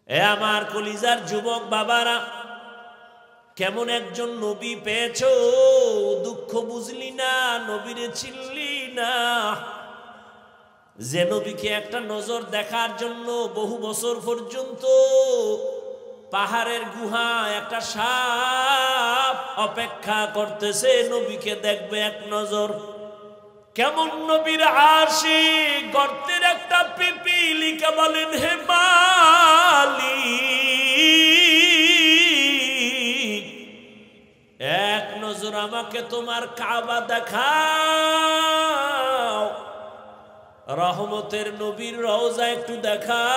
এ আমার কলিজার যুবক বাবারা, কেমন একজন নবী পেয়েছো, দুঃখ বুঝলি না, নবীরে চিনলি না। যে নবীকে একটা নজর দেখার জন্য বহু বছর পর্যন্ত পাহাড়ের গুহা একটা সাপ অপেক্ষা করতেছে, নবীকে দেখবে এক নজর। কেমন নবীর আশিক, গর্তের একটা পিপিলিকা বলেন হে মালিক, এক নজর আমাকে তোমার কাবা দেখাও, রহমতের নবীর রওজা একটু দেখাও।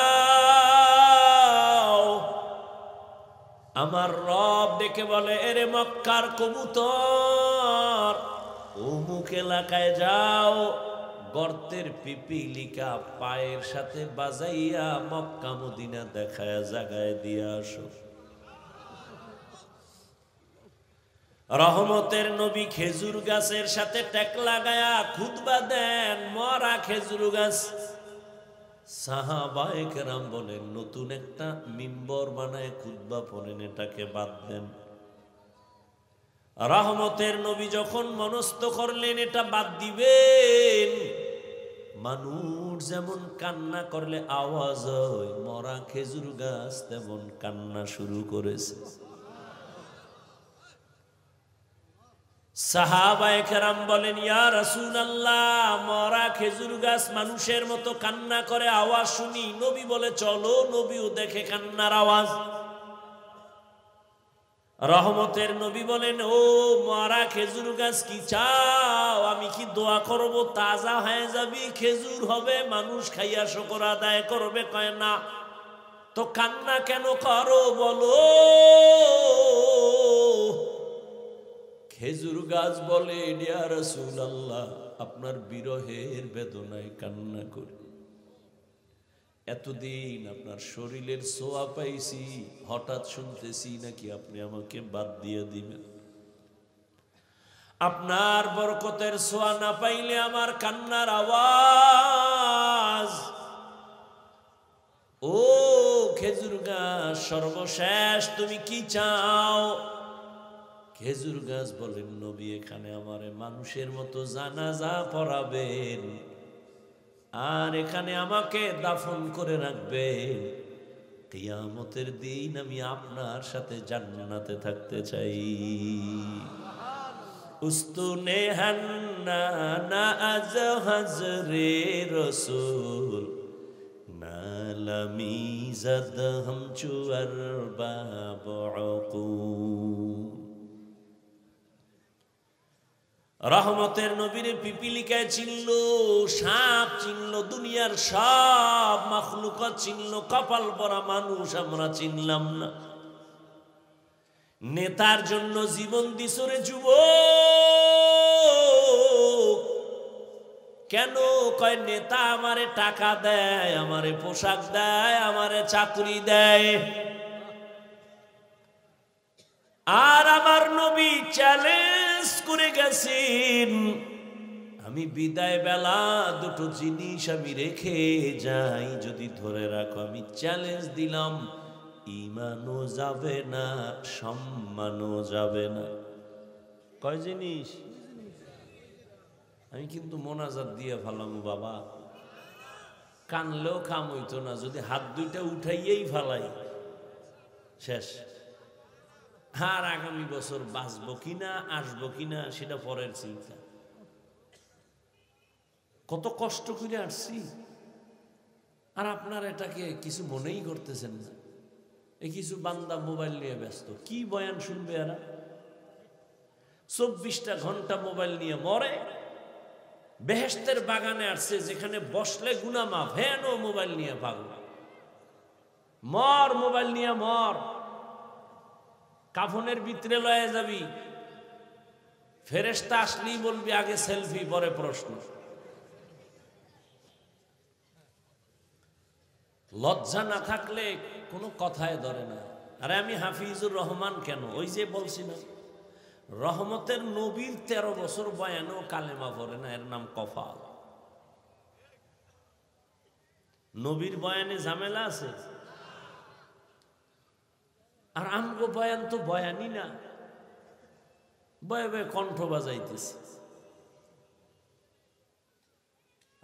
আমার রব ডেকে বলে, এরে মক্কার কবুতর, অমুক এলাকায় যাও, গর্তের পিপিলিকা পায়ের সাথে বাজাইয়া মক্কা মদিনা দেখায় জাগায় দিয়ে আসো। রহমতের নবী খেজুর গাছের সাথে টেক লাগায়া খুতবা দেন, মরা খেজুর গাছ। সাহাবায়ে কেরাম বলেন, নতুন একটা মিম্বর বানায় খুতবা পড়েন, এটাকে বাদ দেন। রহমতের নবী যখন মনস্থ করলেন এটা বাদ দিবেন, মানুষ যেমন কান্না করলে আওয়াজ হয়, মরা খেজুর গাছ তেমন কান্না শুরু করেছে। সাহাবায়ে কেরাম বলেন, ইয়া রাসূলুল্লাহ, মরা খেজুর গাছ মানুষের মতো কান্না করে, আওয়াজ শুনি। নবী বলে, চলো, নবীও দেখে কান্নার আওয়াজ। রহমতের নবী বলেন, ও মরা খেজুর গাছ, কি চাও? আমি কি দোয়া করব তাজা হয়ে যাবি, খেজুর হবে, মানুষ খাইয়া শুকর আদায় করবে? কয় না। তো কান্না কেন করো বলো? খেজুর গাছ বলে, ইয়া রাসূলুল্লাহ, আপনার বিরহের বেদনায় কান্না করি। এতদিন আপনার শরীরের ছোঁয়া পাইছি, হঠাৎ শুনতেছি নাকি আপনি আমাকে বাদ দিয়ে দিবেন। আপনার বরকতের ছোঁয়া না পাইলে আমার কান্নার আওয়াজ। ও খেজুর গাছ, সর্বশেষ তুমি কি চাও? খেজুর গাছ বলেন, নবী, এখানে আমারে মানুষের মতো জানাজা পড়াবেন, আর এখানে আমাকে দাফন করে রাখবেন। কিয়ামতের দিন আমি আপনার সাথে জান্নাতে থাকতে চাই। উস্তুনে হান্না না আজ হাজরে রসুল, নালামি জাদ হাম চুয়ার বাবু। রহমতের নবীরে পিপিলিকায় চিনল, সাপ চিনল, দুনিয়ার সব মাখলুকাত চিনল, কপাল পরা মানুষ আমরা চিনলাম না। নেতার জন্য জীবন দিছরে যুবক। কেন? কয় নেতা আমারে টাকা দেয়, আমারে পোশাক দেয়, আমারে চাকরি দেয়, আর আমার নবী চ্যালেঞ্জ করে গেছেন, আমি বিদায় বেলা দুটো জিনিস আমি রেখে যাই, যদি ধরে রাখো, আমি চ্যালেঞ্জ দিলাম, ঈমানও যাবে না, সম্মানও যাবে না। কয় জিনিস? আমি কিন্তু মোনাজাত দিয়ে ফেলাম বাবা, কানলেও কাম হইতো না, যদি হাত দুইটা উঠাইয়েই ফেলাই শেষ। আর আগামী বছর বাঁচবো কিনা, আসবো কিনা, সেটা পরের চিন্তা। কত কষ্ট করে আসছি, আর আপনার এটাকে কিছু মনেই করতেছেন না। এই কিছু বান্দা মোবাইল নিয়ে ব্যস্ত, কি বয়ান শুনবে এরা? 24টা ঘন্টা মোবাইল নিয়ে মরে। বেহেশতের বাগানে আসছে, যেখানে বসলে গুনাহ মাফ, হেন মোবাইল নিয়ে পাগল। মর, মোবাইল নিয়ে মর। কাফনের ভিতরে লয়ে যাবি, ফেরেশতা আসলেই বলবি আগে সেলফি, পরে প্রশ্ন। লজ্জা না থাকলে কোনো কথায় ধরে না। আরে আমি হাফিজুর রহমান কেন? ওই যে বলছি না, রহমতের নবীর 13 বছর বয়ানেও কালেমা পড়ে না, এর নাম কফাল। নবীর বয়ানে ঝামেলা আছে? আর আমগো বয়ান তো বয়ানই না, বয়ে বয়ে কণ্ঠ বাজাইতেছে।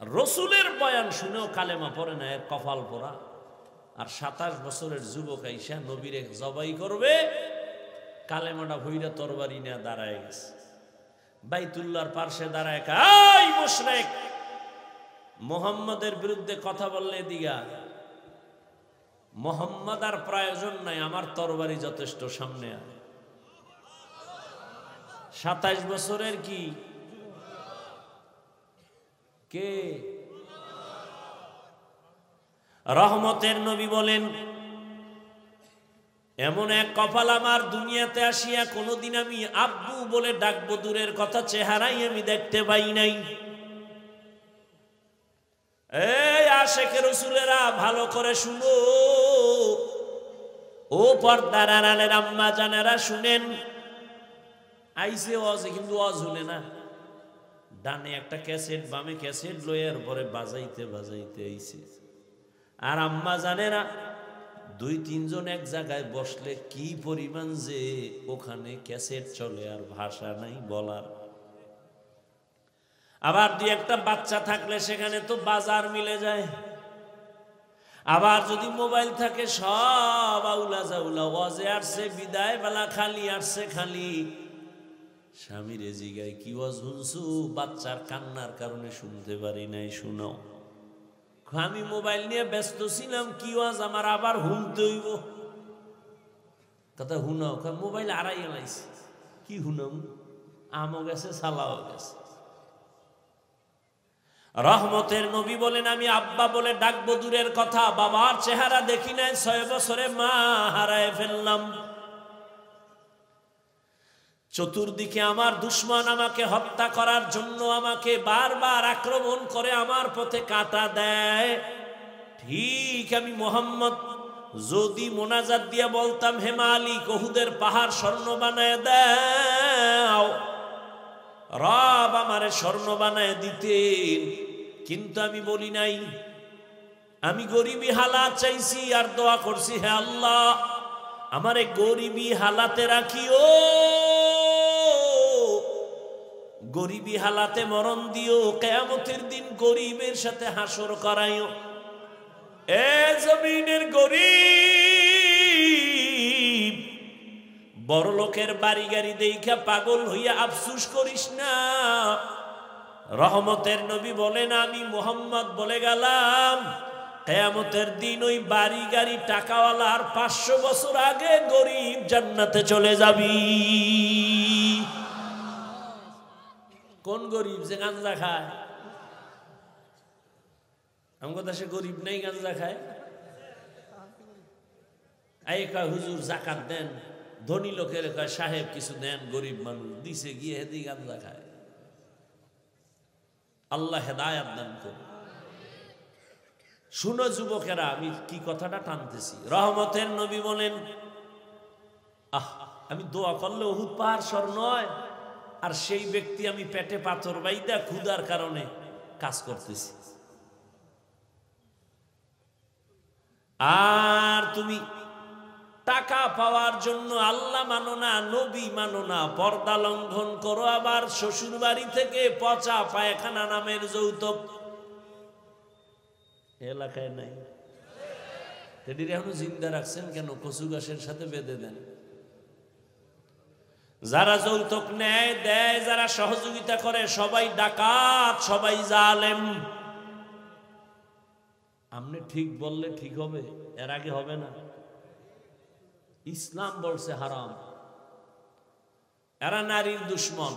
রসুলের বয়ান শুনেও কালেমা পড়ে না, এর কপাল পরা। আর 27 বছরের যুবক আইসা নবীরে জবাই করবে, কালেমাটা ভইরা তরবারি নিয়ে দাঁড়ায় গেছে বাইতুল্লাহর পার্শ্বে দাঁড়ায়। এই মুশরিক, মুহাম্মাদের বিরুদ্ধে কথা বললে দিগা, মুহাম্মদ আর প্রয়োজন নাই, আমার তরবারি যথেষ্ট, সামনে আয়। 27 বছরের কি কে? রহমতের নবী বলেন, এমন এক কপাল আমার দুনিয়াতে আসিয়া কোনোদিন আমি আব্বু বলে ডাকবো, দূরের কথা চেহারাই আমি দেখতে পাই নাই। এই আশেকে রসুলেরা ভালো করে শুনো, ও পর্দার আড়ালের আম্মা জানেরা শুনেন। আইসে ওয়াজে কিন্তু ওয়াজ শুনে না, ডানে একটা ক্যাসেট বামে ক্যাসেট লইয়ার পরে বাজাইতে বাজাইতে আইছে। আর আম্মা জানেরা 2-3 জন এক জায়গায় বসলে কি পরিমাণ যে ওখানে ক্যাসেট চলে আর ভাষা নাই বলার। আবার 2-একটা বাচ্চা থাকলে সেখানে তো বাজার মিলে যায়। আবার যদি মোবাইল থাকে সব আউলা জাউলা, ওয়াজে আসছে বিদায় বেলা খালি আসছে খালি। স্বামীরে জিগায় কি ওয়াজ শুনছু? বাচ্চার কান্নার কারণে শুনতে পারি নাই, শুনাও। আমি মোবাইল নিয়ে ব্যস্ত ছিলাম, কি ওয়াজ আমার আবার শুনতে হইব। কথা শুনাও, মোবাইল আড়াই লাইছে, কি শুনাম? আমও গেছে সালাও গেছে। রহমতের নবী বলেন, আমি আব্বা বলে ডাকবো, দূরের কথা বাবার চেহারা দেখি নাই। 6 বছরে মা হারায় ফেললাম। চতুর্দিকে আমার দুশমন আমাকে হত্যা করার জন্য আমাকে বারবার আক্রমণ করে, আমার পথে কাঁটা দেয়। ঠিক আমি মুহাম্মদ যদি মোনাজাত দিয়া বলতাম, হে মালিক উহুদের পাহাড় স্বর্ণ বানায় দাও, রব আমারে স্বর্ণ বানায় দিতেন। কিন্তু আমি বলি নাই, আমি গরিবী হালাত চাইছি আর দোয়া করছি, হে আল্লাহ আমারে গরিবী হালাতে রাখিও, গরিবী হালাতে মরণ দিও, কিয়ামতের দিন গরিবের সাথে হাসর করাইও। এ জমিনের গরিব, বড় লোকের বাড়ি গাড়ি দেখা পাগল হইয়া আফসুস করিস না। রহমতের নবী বলেন, আমি মুহাম্মদ বলে গেলাম, কিয়ামতের দিন ওই বাড়ি গাড়ি টাকাওয়ালার 500 বছর আগে গরিব জান্নাতে চলে যাবি। কোন গরিব? যে গাঁজা খায়। আমার দেশে গরিব নেই গাঁজা খায়? এই কয় হুজুর জাকাত দেন, ধনী লোকের কয় সাহেব কিছু দেন, গরিব মানুষ দিছে গিয়ে হেদি গাঁজা খায়। আল্লাহ হেদায়াত দান করুন। শুনো যুবকেরা, আমি কি কথাটা টানতেছি। রহমতের নবী বলেন, আমি দোয়া করলে উহুদ পাহাড় স্বর্ণ হয়, আর সেই ব্যক্তি আমি পেটে পাথর বাইদা ক্ষুধার কারণে কাজ করতেছি। আর তুমি টাকা পাওয়ার জন্য আল্লাহ মানো না, নবী মানো না, পর্দা লঙ্ঘন করো, আবার শ্বশুর বাড়ি থেকে পচা পায়খানা নামের যৌতুক এলাকায় নাই। এদের এখনো জিন্দা রাখছেন কেন? কচু গাছের সাথে বেঁধে দেন। যারা যৌতুক নেয় দেয়, যারা সহযোগিতা করে সবাই ডাকাত, সবাই জালেম। আপনি ঠিক বললে ঠিক হবে, এর আগে হবে না। ইসলাম বলছে হারাম। এরা নারীর দুশ্মন।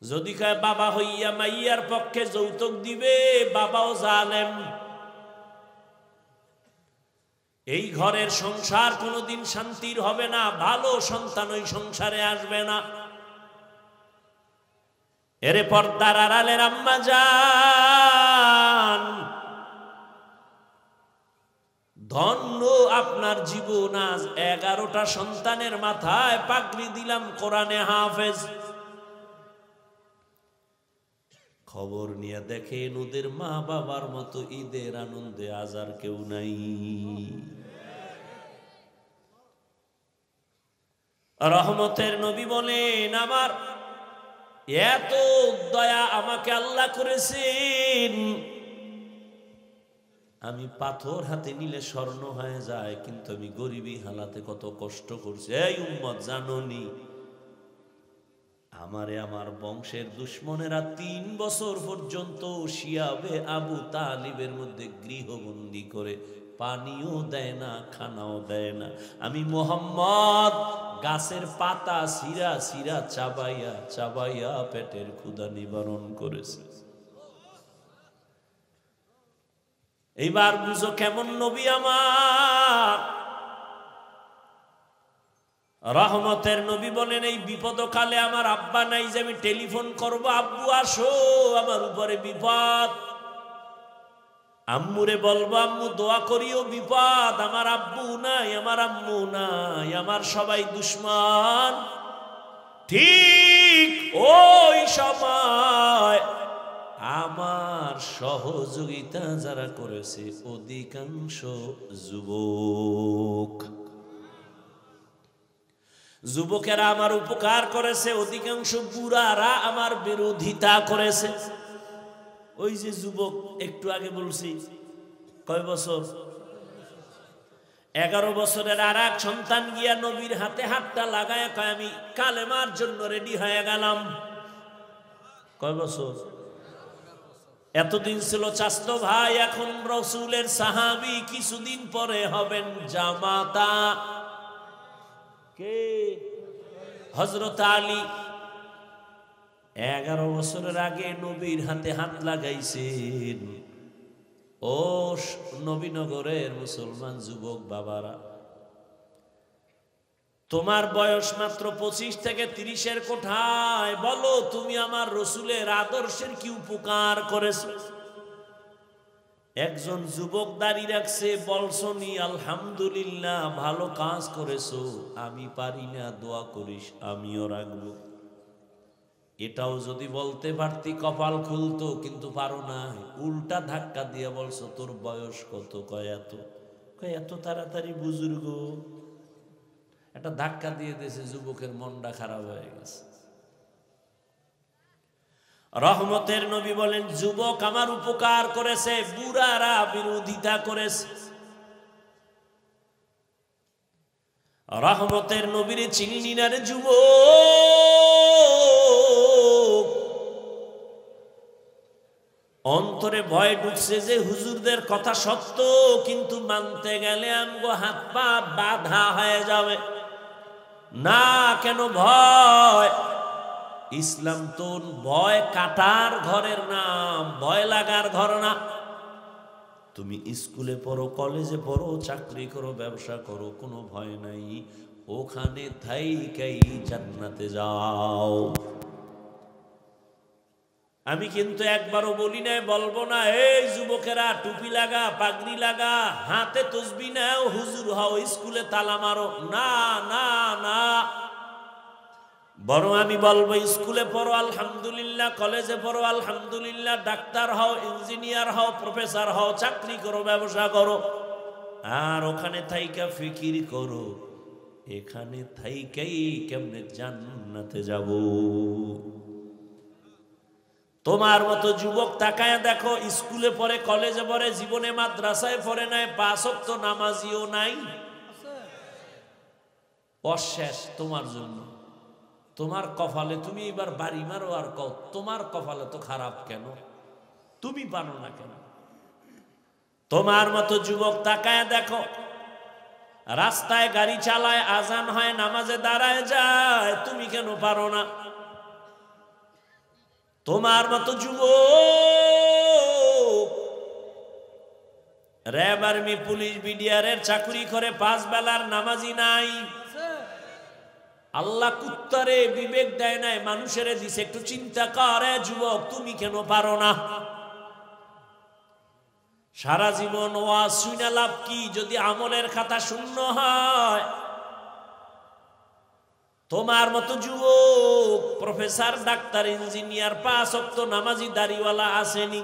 যদি কয় বাবা হইয়া মাইয়ার পক্ষে যৌতুক দিবে, বাবাও জালেম। এই ঘরের সংসার কোনোদিন শান্তির হবে না, ভালো সন্তান ওই সংসারে আসবে না। এরে পর্দার আড়ালের আম্মা জান, ধন্য আপনার জীবন। আজ 11টা সন্তানের মাথায় পাগড়ি দিলাম, কোরআনে হাফেজ। খবর নিয়ে দেখেন ওদের মা বাবার মতো ঈদের আনন্দে আজ আর কেউ নাই। রহমতের নবী বলেন, আমার এত দয়া আমাকে আল্লাহ করেছেন, আমি পাথর হাতে নিলে স্বর্ণ হয়ে যায়, কিন্তু আমি গরিবী হালাতে কত কষ্ট করছি। এই উম্মত জানোনি, আমারে আমার বংশের দুশ্মনেরা 3 বছর পর্যন্ত শিয়াবে আবু তালিবের মধ্যে গৃহবন্দী করে পানিও দেয় না, খানাও দেয় না। আমি মোহাম্মদ গাছের পাতা সিরা সিরা চাবাইয়া চাবাইয়া পেটের ক্ষুধা নিবারণ করেছে। এইবার বুঝো কেমন নবী আমার। রহমতের নবী বলেন, এই বিপদকালে আমার আব্বা নাই যে আমি টেলিফোন করব, আব্বু আসো আমার উপরে বিপদ, আম্মুরে বলবো আম্মু দোয়া করিও বিপদ, আমার আব্বু নাই, আমার আম্মু নাই, আমার সবাই দুশ্মন। ঠিক ওই সময় আমার সহযোগিতা যারা করেছে অধিকাংশ যুবক, যুবকেরা আমার উপকার করেছে, অধিকাংশ বুড়ারা আমার বিরোধিতা করেছে। ওই যে যুবক একটু আগে বলছি, কয় বছর? 11 বছরের আর এক সন্তান গিয়া নবীর হাতে হাতটা লাগায় কয়, আমি কালেমার জন্য রেডি হয়ে গেলাম। কয় বছর? এতদিন ছিল চাচতো ভাই, এখন রসুলের সাহাবী, কিছুদিন পরে হবেন জামাতা। কে? হযরত আলী। 11 বছরের আগে নবীর হাতে হাত লাগাইছেন। ও নবীনগরের মুসলমান যুবক বাবারা, তোমার বয়স মাত্র 25 থেকে 30-এর কোঠায়, বলো তুমি আমার রসুলের আদর্শের কি উপকার করেছো? একজন যুবক দাঁড়িয়ে রাখছে, বলছনি আলহামদুলিল্লাহ ভালো কাজ করেছো, আমি পারি না, দোয়া করিস, আমিও রাখবো। এটাও যদি বলতে পারতি কপাল খুলতো, কিন্তু পারো না, উল্টা ধাক্কা দিয়ে বলছো তোর বয়স কত? কয় এত। কয় এত তাড়াতাড়ি বুজুর্গ? একটা ধাক্কা দিয়ে দিয়েছে, যুবকের মনটা খারাপ হয়ে গেছে। রহমতের নবী বলেন, যুবক আমার উপকার করেছে, বুড়ারা বিরোধিতা করেছে। রহমতের নবীর চিনি না রে যুবক, অন্তরে ভয় ঢুকছে যে হুজুরদের কথা সত্য, কিন্তু মানতে গেলে আমগো হাত পা বাধা হয়ে যাবে। না, কেন ভয়? ইসলাম তো ভয় কাটার ঘরের নাম, ভয় লাগার ঘর না। তুমি স্কুলে পড়ো, কলেজে পড়ো, চাকরি করো, ব্যবসা করো, কোনো ভয় নাই, ওখানে থাইকাই জান্নাতে যাও। আমি কিন্তু একবারও বলি নাই, বলবো না, এই যুবকেরা টুপি লাগা, পাগড়ি লাগা, হাতে তসবি নাও, হুজুর হও, স্কুলে তালা মারো। না না না, বরং আমি বলবো স্কুলে পড়ো আলহামদুলিল্লাহ, কলেজে পড়ো আলহামদুলিল্লাহ, ডাক্তার হও, ইঞ্জিনিয়ার হও, প্রফেসর হও, চাকরি করো, ব্যবসা করো, আর ওখানে থাইকা ফিকির করো এখানে থাইকাই কেমনে জান্নাতে যাব। তোমার মতো যুবক তাকায় দেখো, স্কুলে পড়ে, কলেজে পড়ে, জীবনে মাদ্রাসায় পড়ে নাই, 5 ওয়াক্ত নামাজিও নাই, অশেষ তোমার জন্য। তোমার কপালে, তুমি এবার বাড়ি মারো আর কও তোমার কপালে তো খারাপ, কেন তুমি পারো না কেন? তোমার মতো যুবক তাকায় দেখো, রাস্তায় গাড়ি চালায়, আজান হয়, নামাজে দাঁড়ায় যায়, তুমি কেন পারো না? তোমার মতো যুবক র্যাব, আর্মি, পুলিশ, বিডিআরের চাকরি করে, 5 বেলার নামাজি নাই। আল্লাহ কুত্তারে বিবেক দেয় নাই, মানুষের দিছে, একটু চিন্তা করে যুবক, তুমি কেন পারো না? সারা জীবন ওয়াজ শুনে লাভ কি যদি আমলের খাতা শূন্য হয়? তোমার মতো যুবক প্রফেসর, ডাক্তার, ইঞ্জিনিয়ার, 5 ওয়াক্ত নামাজি, দাড়িওয়ালা আসেনি।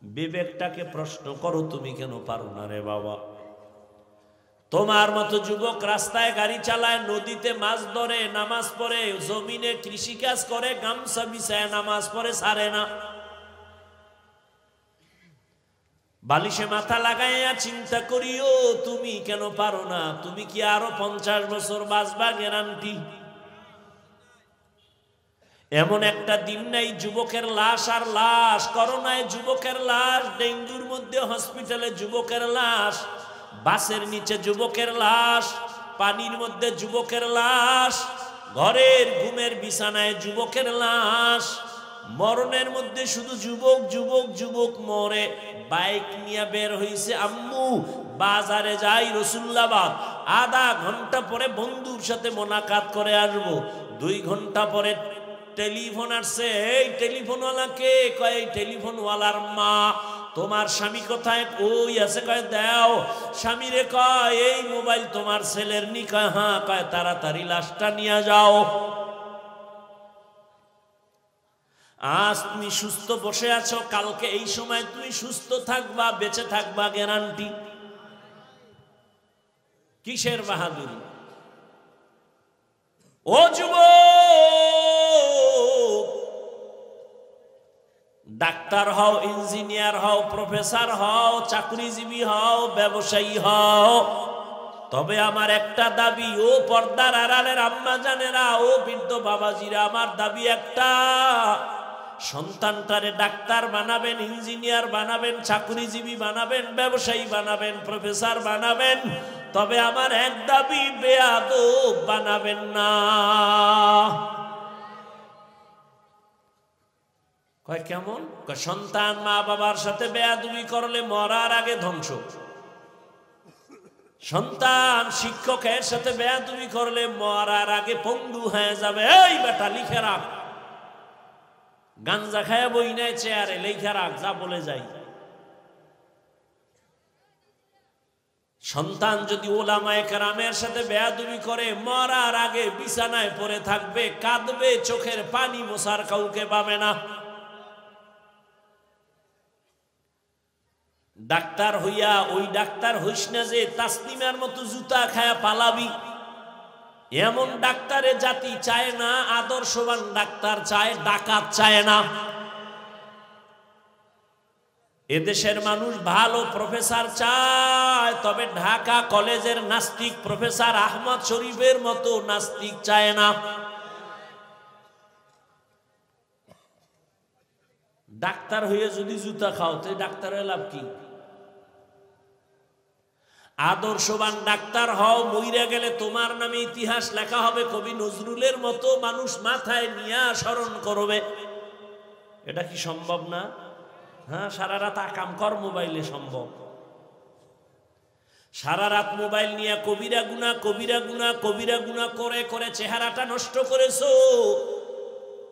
বিবেকটাকে প্রশ্ন করো, তুমি কেন পারো না রে বাবা? তোমার মতো যুবক রাস্তায় গাড়ি চালায়, নদীতে মাছ ধরে, নামাজ পড়ে, জমিনে কৃষিকাজ করে, গামছা বিছায় নামাজ পড়ে, ছাড়ে না। বালিশে মাথা লাগাইয়া চিন্তা করিও তুমি কেন পারো না? তুমি কি আরো 50 বছর বাঁচবা গ্যারান্টি? এমন একটা দিন নাই যুবকের লাশ আর লাশ, করোনায় যুবকের লাশ, ডেঙ্গুর মধ্যে হসপিটালে যুবকের লাশ, বাসের নিচে যুবকের লাশ, পানির মধ্যে যুবকের লাশ, ঘরের ঘুমের বিছানায় যুবকের লাশ। মরণের মধ্যে শুধু যুবক যুবক যুবক মরে। বাইক নিয়ে বের হইছে আম্মু, বাজারে যাই রসুল্লাবাদ, আধা ঘন্টা পরে বন্ধুর সাথে মোলাকাত করে আসবো। 2 ঘন্টা পরে টেলিফোন আসছে, এই টেলিফোনওয়ালাকে? কয় এই টেলিফোনওয়ালার মা। তোমার স্বামী কোথায়? ওই আছে। কয় দাও। স্বামীরে কয় এই মোবাইল তোমার ছেলের নি? কয় হ্যাঁ। কয় তাড়াতাড়ি লাশটা নিয়ে যাও। আজ তুমি সুস্থ বসে আছো, কালকে এই সময় তুমি সুস্থ থাকবা, বেঁচে থাকবা গ্যারান্টি? কিসের বাহাদুরি? ও যুবক, ডাক্তার হও, ইঞ্জিনিয়ার হও, প্রফেসর হও, চাকরিজীবী হও, ব্যবসায়ী হও, তবে আমার একটা দাবি, ও পর্দার আড়ালের আম্মা জানেরা, ও বৃদ্ধ বাবাজিরা, আমার দাবি একটা, সন্তানটারে ডাক্তার বানাবেন, ইঞ্জিনিয়ার বানাবেন, চাকরিজীবী বানাবেন, ব্যবসায়ী বানাবেন, প্রফেসর বানাবেন, তবে আমার এক দাবি, বেয়াদব বানাবেন না। কয় কেমন? কয় সন্তান মা বাবার সাথে বেয়াদবি করলে মরার আগে ধ্বংস। সন্তান শিক্ষকের সাথে বেয়াদবি করলে মরার আগে পঙ্গু হয়ে যাবে। এই বেটা লিখে রাখ, গাঞ্জা খায় বই নাই চেয়ারে, লিখে রাখ, যা বলে যাই। সন্তান যদি ওলামায়ে কেরামের সাথে বেয়াদবি করে মরার আগে বিছানায় পড়ে থাকবে, কাঁদবে, চোখের পানি মোছার কাউকে পাবে না। ডাক্তার হইয়া ওই ডাক্তার হইস না যে তাসলিমার মতো জুতা খায়া পালাবি। এমন ডাক্তারে জাতি চায় না, আদর্শবান ডাক্তার চায়, ডাকাত চায় না। এদেশের মানুষ ভালো প্রফেসর চায়, তবে ঢাকা কলেজের নাস্তিক প্রফেসর আহমদ শরীফের মতো নাস্তিক চায় না। ডাক্তার হয়ে যদি জুতা খাও তো ডাক্তারের লাভ কি? আদর্শবান ডাক্তার হও, মইরা গেলে তোমার নামে ইতিহাস লেখা হবে, কবি নজরুলের মতো মানুষ মাথায় নিয়ে স্মরণ করবে। এটা কি সম্ভব না? হ্যাঁ, সারা রাত আকাম কর মোবাইলে সম্ভব। সারা রাত মোবাইল নিয়ে কবিরা গুনাহ, কবিরা গুনাহ, কবিরা গুনাহ করে করে চেহারাটা নষ্ট করেছো।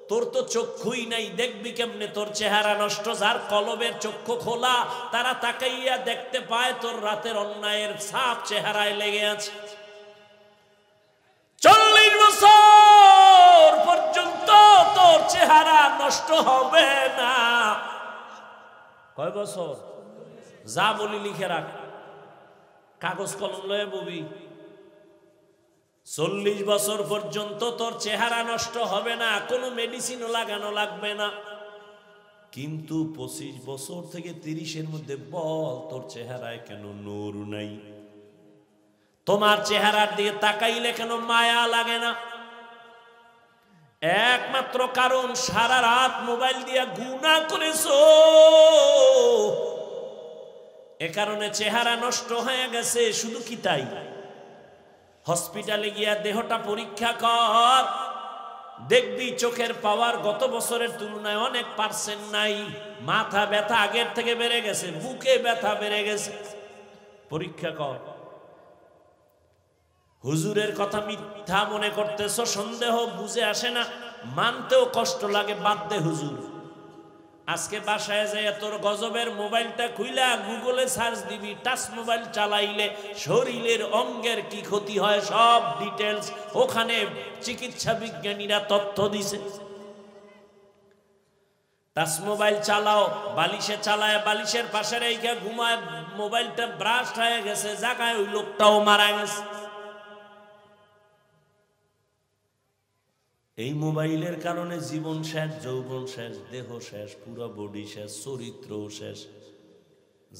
তোর তো চক্ষুই নাই, দেখবি কেমনে তোর চেহারা নষ্ট? যার কলবের চক্ষু খোলা, তারা তাকাইয়া দেখতে পায় তোর রাতের অন্যায়ের ছাপ চেহারায় লেগে আছে। 40 বছর পর্যন্ত তোর চেহারা নষ্ট হবে না। কয় বছর? যা বলি লিখে রাখ, কাগজ কলম লয়ে ববি। 40 বছর পর্যন্ত তোর চেহারা নষ্ট হবে না, কোনো মেডিসিনও লাগানো লাগবে না। কিন্তু 25 বছর থেকে 30-এর মধ্যে বল, তোর চেহারায় কেন নূর নাই? তোমার চেহারার দিকে তাকাইলে কেন মায়া লাগে না? একমাত্র কারণ সারা রাত মোবাইল দিয়ে গুনাহ করেছো। এ কারণে চেহারা নষ্ট হয়ে গেছে। শুধু কি তাই? হসপিটালে গিয়া দেহটা পরীক্ষা কর, দেখবি চোখের পাওয়ার গত বছরের তুলনায় অনেক % নাই। মাথা ব্যথা আগের থেকে বেড়ে গেছে, বুকে ব্যথা বেড়ে গেছে। পরীক্ষা কর। হুজুরের কথা মিথ্যা মনে করতেছ, সন্দেহ বুঝে আসে না, মানতেও কষ্ট লাগে, বাদ দে হুজুর। আজকে বাসায় যায় তোর গজবের মোবাইলটা খুইলা গুগলে সার্চ দিবি, টাচ মোবাইল চালাইলে শরীরের অঙ্গের কি ক্ষতি হয় সব ডিটেলস ওখানে চিকিৎসা বিজ্ঞানীরা তথ্য দিছে। টাচ মোবাইল চালাও, বালিশে চালায় বালিশের পাশে রেখে ঘুমায়, মোবাইলটা ব্রাস্ট হয়ে গেছে, জায়গায় ওই লোকটাও মারা গেছে। এই মোবাইলের কারণে জীবন শেষ, যৌবন শেষ, দেহ শেষ, পুরো বডি শেষ, চরিত্র শেষ।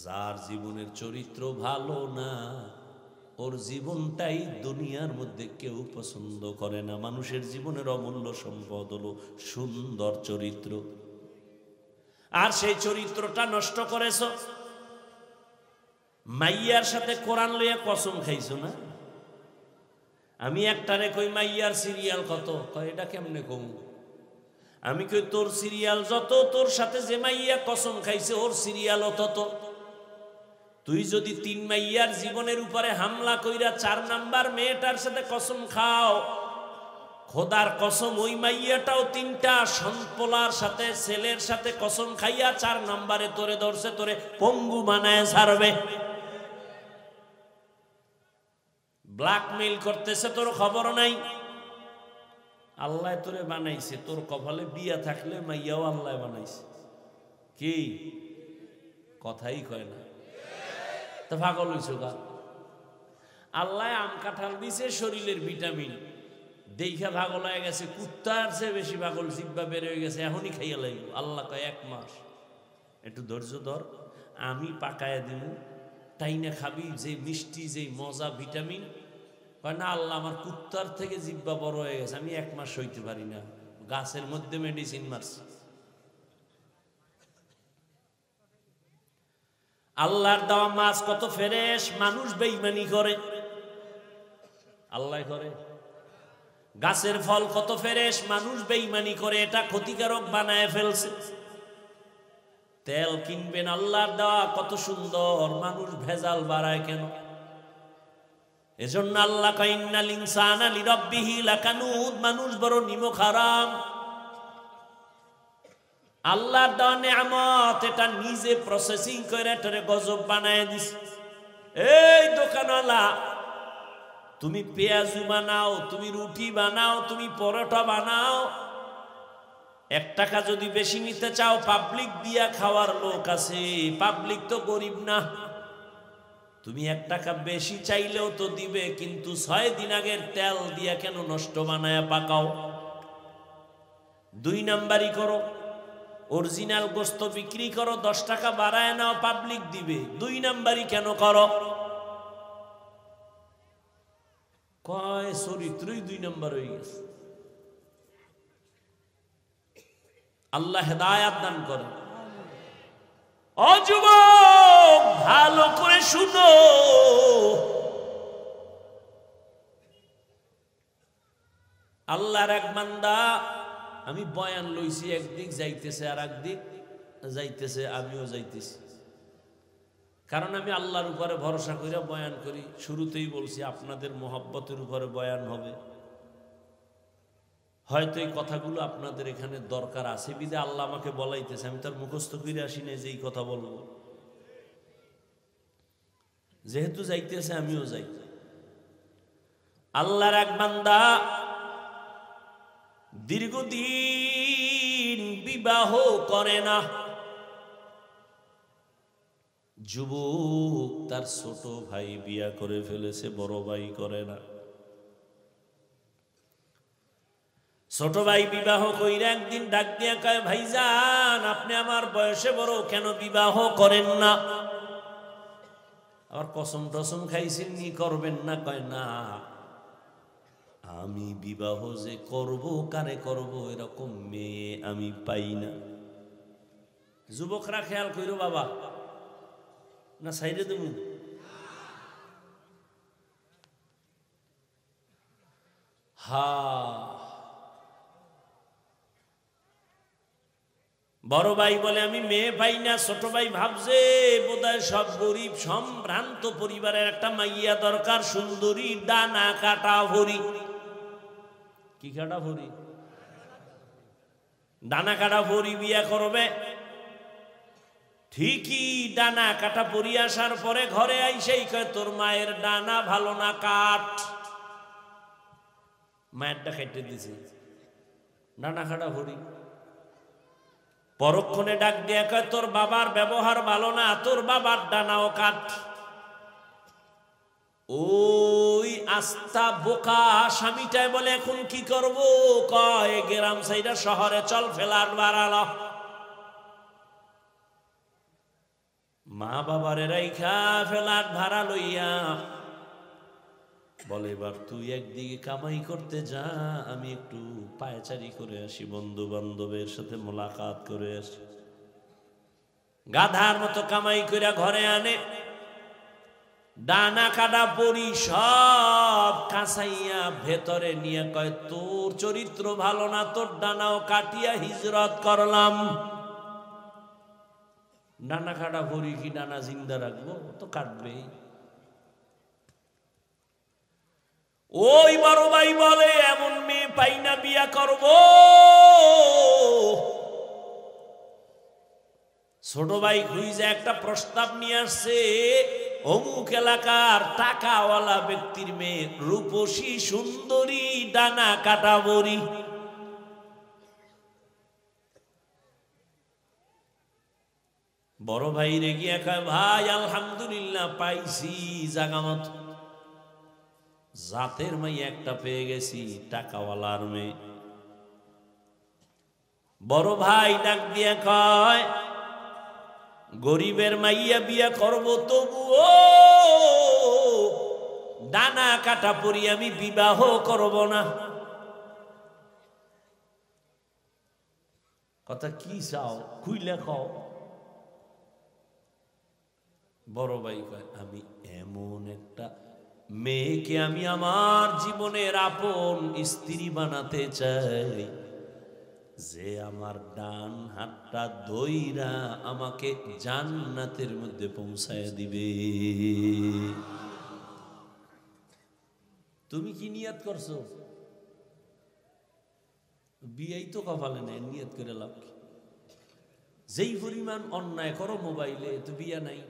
যার জীবনের চরিত্র ভালো না, ওর জীবনটাই দুনিয়ার মধ্যে কেউ পছন্দ করে না। মানুষের জীবনের অমূল্য সম্পদ হলো সুন্দর চরিত্র। আর সেই চরিত্রটা নষ্ট করেছ। মাইয়ার সাথে কোরআন লইয়া কসম খাইছো না? আমি একটারে কই মাইয়ার সিরিয়াল কত, কয় এটা কেমনে কম? আমি কই তোর সিরিয়াল যত, তোর সাথে যে মাইয়া কসম খাইছে ওর সিরিয়ালও তত। তুই যদি 3 মাইয়ার জীবনের উপরে হামলা কইরা 4 নাম্বার মেয়েটার সাথে কসম খাও, খোদার কসম ওই মাইয়াটাও 3টা সন্পলার সাথে, ছেলের সাথে কসম খাইয়া 4 নাম্বারে তোরে ধরছে, তোরে পঙ্গু বানায় ছাড়বে। ব্ল্যাকমেইল করতেছে, তোর খবর নাই। আল্লাহ তোরে বানাইছে, তোর কপালে বিয়া থাকলে মাইয়াও আল্লাহ বানাইছে। কি কথাই কয় না তো, পাগল হইছো গা? আল্লাহ আম কাঁঠাল দিছে শরীরের ভিটামিন, দেখা পাগল হয়ে গেছে। কুত্তার চেয়ে বেশি পাগল, জিব্বা বের হয়ে গেছে, এখনই খাইয়া লাগবে। আল্লাহ কয় 1 মাস একটু ধৈর্য ধর, আমি পাকায় দিব, তাই না খাবি, যে মিষ্টি, যে মজা, ভিটামিন। কয় না আল্লাহ আমার কুত্তার থেকে জিব্বা বড় হয়ে গেছে, আমি 1 মাস সইতে পারি না, গাছের মধ্যে মেডিসিন মারছি। আল্লাহর দেওয়া মাছ কত ফ্রেশ, মানুষ বেঈমানি করে, আল্লাহ করে। গাছের ফল কত ফ্রেশ, মানুষ বেঈমানি করে, এটা ক্ষতিকারক বানায় ফেলছে। তেল কিনবেন আল্লাহর দেওয়া কত সুন্দর, মানুষ ভেজাল বাড়ায় কেন? এজন্য আল্লাহ কয় ইন্নাল ইনসানা লিরাব্বিহি লাকানুদ, মানুষ বড় নিমক হারাম। আল্লাহর দেওয়া নিয়ামত, এটা নিজে প্রসেসিং করে এটারে গজব বানায় দিস। এই দোকানওয়ালা, তুমি পেঁয়াজু বানাও, তুমি রুটি বানাও, তুমি পরোটা বানাও, 1 টাকা যদি বেশি নিতে চাও, পাবলিক দিয়া খাওয়ার লোক আছে, পাবলিক তো গরিব না। তুমি 1 টাকা বেশি চাইলেও তো দিবে, কিন্তু 6 দিন আগের তেল দিয়া কেন নষ্ট বানায়া পাকাও? 2 নাম্বারই করো, অরিজিনাল গোস্ত বিক্রি করো, 10 টাকা বাড়ায় নাও, পাবলিক দিবে। 2 নাম্বারই কেন করো? কয় চরিত্রই 2 নাম্বার হয়ে গেছে। আল্লাহ হেদায়াত দান করেন। ও যুবক, ভালো করে শুনো, আল্লাহর এক বান্দা, আমি বয়ান লইছি, একদিক যাইতেছে আর একদিক যাইতেছে, আমিও যাইতেছি। কারণ আমি আল্লাহর উপরে ভরসা করে বয়ান করি। শুরুতেই বলছি আপনাদের মোহাব্বতের উপরে বয়ান হবে। হয়তো এই কথাগুলো আপনাদের এখানে দরকার আছে বিধে আল্লাহ আমাকে বলাইতেছে, আমি তার মুখস্থ করে আসি না যে এই কথা বলবো। যেহেতু যাইতেছে আমিও যাই। আল্লাহর এক বান্দা দীর্ঘদিন বিবাহ করে না। যুবক, তার ছোট ভাই বিয়া করে ফেলেছে, বড় ভাই করে না। ছোট ভাই বিবাহ কইরা একদিন ডাক দিয়া কয়, ভাইজান আপনি আমার বয়সে বড়, কেন বিবাহ করেন না? আবার কসম টসম খাইছেন নি, করবেন না? কয় না, আমি বিবাহ যে করব, কারে করব, এরকম মেয়ে আমি পাই না। যুবকরা খেয়াল কইরো বাবা, না সাইডে দেবো? হা, বড় ভাই বলে আমি মেয়ে পাই না। ছোট ভাই ভাবছে বোধহয় সব গরিব সম্ভ্রান্ত পরিবারের একটা মাইয়া দরকার, সুন্দরী, ডানা কাটা ভরি। কি কাটা ভরি? ডানা কাটা ভরি বিয়া করবে। ঠিকই ডানা কাটা পরি আসার পরে ঘরে আইসেই কয়, তোর মায়ের ডানা ভালো না, কাট। মায়েরটা কেটে দিছে, ডানা কাটা ভরি। পরক্ষণে ডাক দিয়ে কয়, তোর বাবার ব্যবহার ভালো না, তোর বাবার ডানাও কাট। ওই আস্তা বোকা স্বামীটাই বলে, এখন কি করব? কয়, গ্রাম সাইডা শহরে চল, ফ্ল্যাট বাড়ালো। মা বাবারে রাইখা ফ্ল্যাট ভাড়া লইয়া বলে, এবার তুই একদিকে কামাই করতে যা, আমি একটু পায়চারি করে আসি, বন্ধু বান্ধবের সাথে মোলাকাত করে আসি। গাধার মতো কামাই করে ঘরে আনে, ডানা কাটা পরি সব কাঁচাইয়া ভেতরে নিয়ে কয়, তোর চরিত্র ভালো না, তোর ডানাও কাটিয়া হিজরত করলাম। ডানা কাটা পরি কি ডানা জিন্দা রাখবো? তো কাটবেই। ওই বড় ভাই বলে, এমন মেয়ে পাই না, বিয়া করব। ছোট ভাই খুঁজে একটা প্রস্তাব নিয়ে আসছে, অমুক এলাকার টাকাওয়ালা ব্যক্তির মেয়ে, রূপসী সুন্দরী, ডানা কাটা বড়ি। বড় ভাই রেগে কয়, ভাই আলহামদুলিল্লাহ পাইছি জাগা মতো, জাতের মাই একটা পেয়ে গেছি, টাকাওয়ালার মেয়ে। বড় ভাই ডাক দিয়া কয়, গরিবের মাইয়া বিয়া করব, তবুও ডানা কাটা পরি আমি বিবাহ করব না। কথা কি চাও, খুইলে খাও। বড় ভাই কয়, আমি এমন একটা মেয়েকে আমি আমার জীবনের আপন স্ত্রী বানাতে চাই, যে আমার ডান হাতটা ধইরা আমাকে জান্নাতের মধ্যে পৌঁছায় দিবে। তুমি কি নিয়ত করছো? বিয়েই তো কপালে নেই, নিয়ত করে লাভ কি? যেই পরিমাণ অন্যায় করো মোবাইলে, তো বিয়া নাই।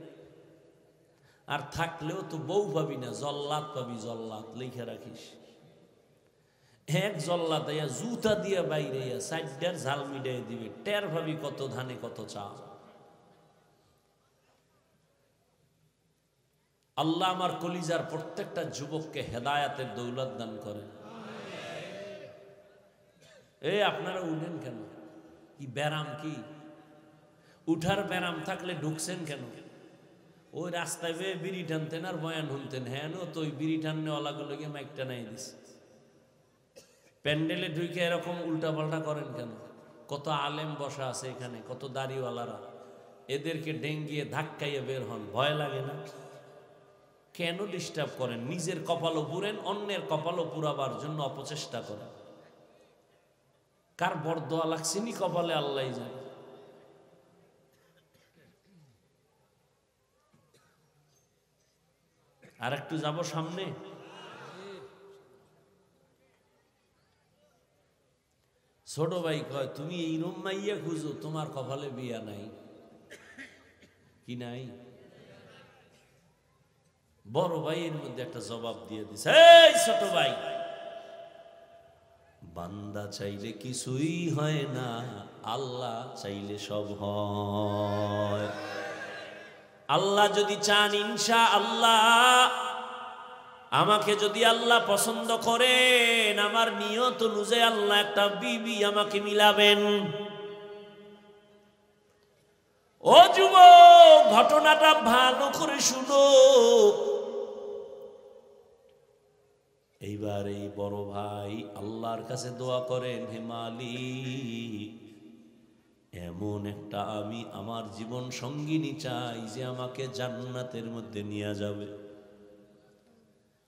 আর থাকলেও তো বউ পাবি না, জল্লাদ পাবি, জল্লাদ লিখে রাখিস। এক জল্লাদ জুতা দিয়া বাইরে সাইডার ঝাল মিটাই দিবে, টের ভাবি কত ধানে কত চা। আল্লাহ আমার কলিজার প্রত্যেকটা যুবককে হেদায়াতের দৌলত দান করে। আপনারা উঠেন কেন? কি ব্যারাম? কি উঠার ব্যারাম থাকলে ঢুকছেন কেন? ওই রাস্তায় বেয়ে বিড়ি টানতেন আর বয়ান শুনতেন। হ্যাঁ, তো ওই বিড়ি টাননেওয়ালাগুলো গিয়ে মাইক টানাই দিছে। প্যান্ডেলে ঢুকে এরকম উল্টা পাল্টা করেন কেন? কত আলেম বসা আছে এখানে, কত দাড়িওয়ালারা, এদেরকে ডেঙ্গিয়ে ধাক্কাইয়ে বের হন, ভয় লাগে না? কেন ডিস্টার্ব করেন? নিজের কপালও পুরেন, অন্যের কপালও পুরাবার জন্য অপচেষ্টা করেন। কার বরদোয়া লাগছেনি কপালে আল্লাহ জানে। আর একটু যাব সামনে। ছোট ভাই কয়, তুমি এইরম মাইয়া খুঁজো, তোমার কপালে বিয়া নাই। কি নাই? বড় ভাই এর মধ্যে একটা জবাব দিয়ে দিছে, এই ছোট ভাই, বান্দা চাইলে কিছুই হয় না, আল্লাহ চাইলে সব হয়। আল্লাহ যদি চান, ইনশাআল্লাহ, আমাকে যদি আল্লাহ পছন্দ করেন, আমার নিয়ত অনুযায়ী আল্লাহ একটা বিবি আমাকে মিলাবেন। ও যুবক, ঘটনাটা ভালো করে শুনো। এইবার এই বড় ভাই আল্লাহর কাছে দোয়া করেন, হে মালিক, এমন একটা আমি আমার জীবন সঙ্গিনী চাই যে আমাকে জান্নাতের মধ্যে নিয়ে যাবে।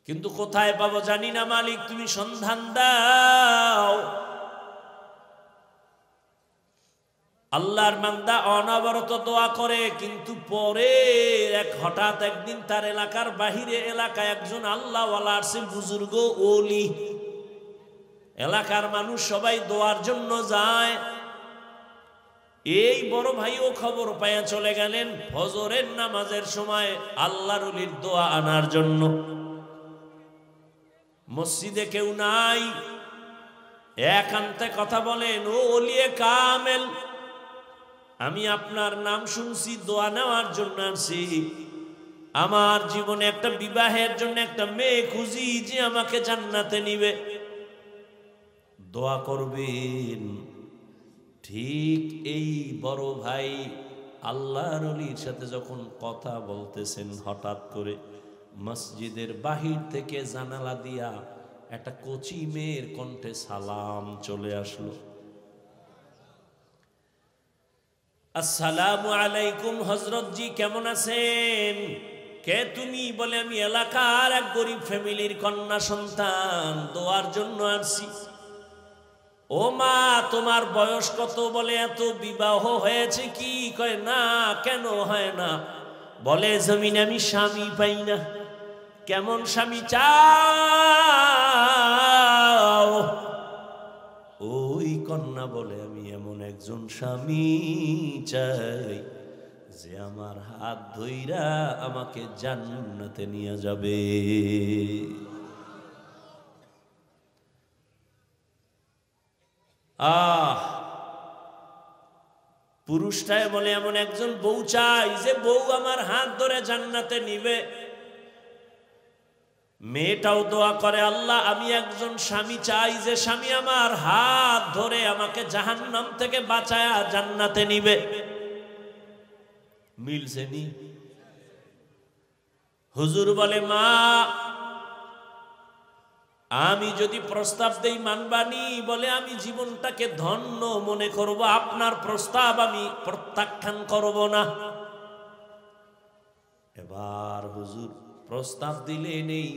কিন্তু কোথায় পাবো জানি না, মালিক তুমি সন্ধান দাও। আল্লাহর বান্দা অনবরত দোয়া করে, কিন্তু পরে হঠাৎ একদিন তার এলাকার বাহিরে এলাকায় একজন আল্লাহওয়ালা আসছে, বুজুর্গ ওলি। এলাকার মানুষ সবাই দোয়ার জন্য যায়। এই বড় ভাইও খবর পাইয়া চলে গেলেন ফজরের নামাজের সময় আল্লাহর ওলির দোয়া আনার জন্য। মসজিদে কেউ নাই, একান্তে কথা বলেন, ও ওলিয়ে কামেল, আমি আপনার নাম শুনছি, দোয়া নেওয়ার জন্য আসছি। আমার জীবনে একটা বিবাহের জন্য একটা মেয়ে খুঁজি যে আমাকে জান্নাতে নিবে, দোয়া করবেন। ঠিক এই বড় ভাই আল্লাহর ওলির সাথে যখন কথা বলতেছেন, হঠাৎ করে মসজিদের বাহির থেকে জানালা দিয়া একটা কচি মেয়ের কণ্ঠে সালাম চলে আসলো। আসসালামু আলাইকুম হযরত জি, কেমন আছেন? কে তুমি? বলে আমি এলাকার এক গরিব ফ্যামিলির কন্যা সন্তান, দোয়ার জন্য আসছি। ও মা, তোমার বয়স কত? বলে এত, বিবাহ হয়েছে কি? কয় না। কেন হয় না? বলে জমিনে আমি স্বামী পাই না। কেমন স্বামী চাও? ওই কন্যা বলে আমি এমন একজন স্বামী চাই যে আমার হাত ধইরা আমাকে জান্নাতে নিয়ে যাবে। পুরুষটাই বলে এমন একজন বউ চাই যে বউ আমার হাত ধরে জান্নাতে নিবে। মেয়েটাও দোয়া করে, আল্লাহ আমি একজন স্বামী চাই যে স্বামী আমার হাত ধরে আমাকে জাহান্নাম থেকে বাঁচায়া জান্নাতে নিবে। মিলছে নি? হুজুর বলে, মা আমি যদি প্রস্তাব দেই মানবানি? বলে আমি জীবনটাকে ধন্য মনে করব, আপনার প্রস্তাব আমি প্রত্যাখ্যান করব না। এবার হুজুর প্রস্তাব দিলে নেই,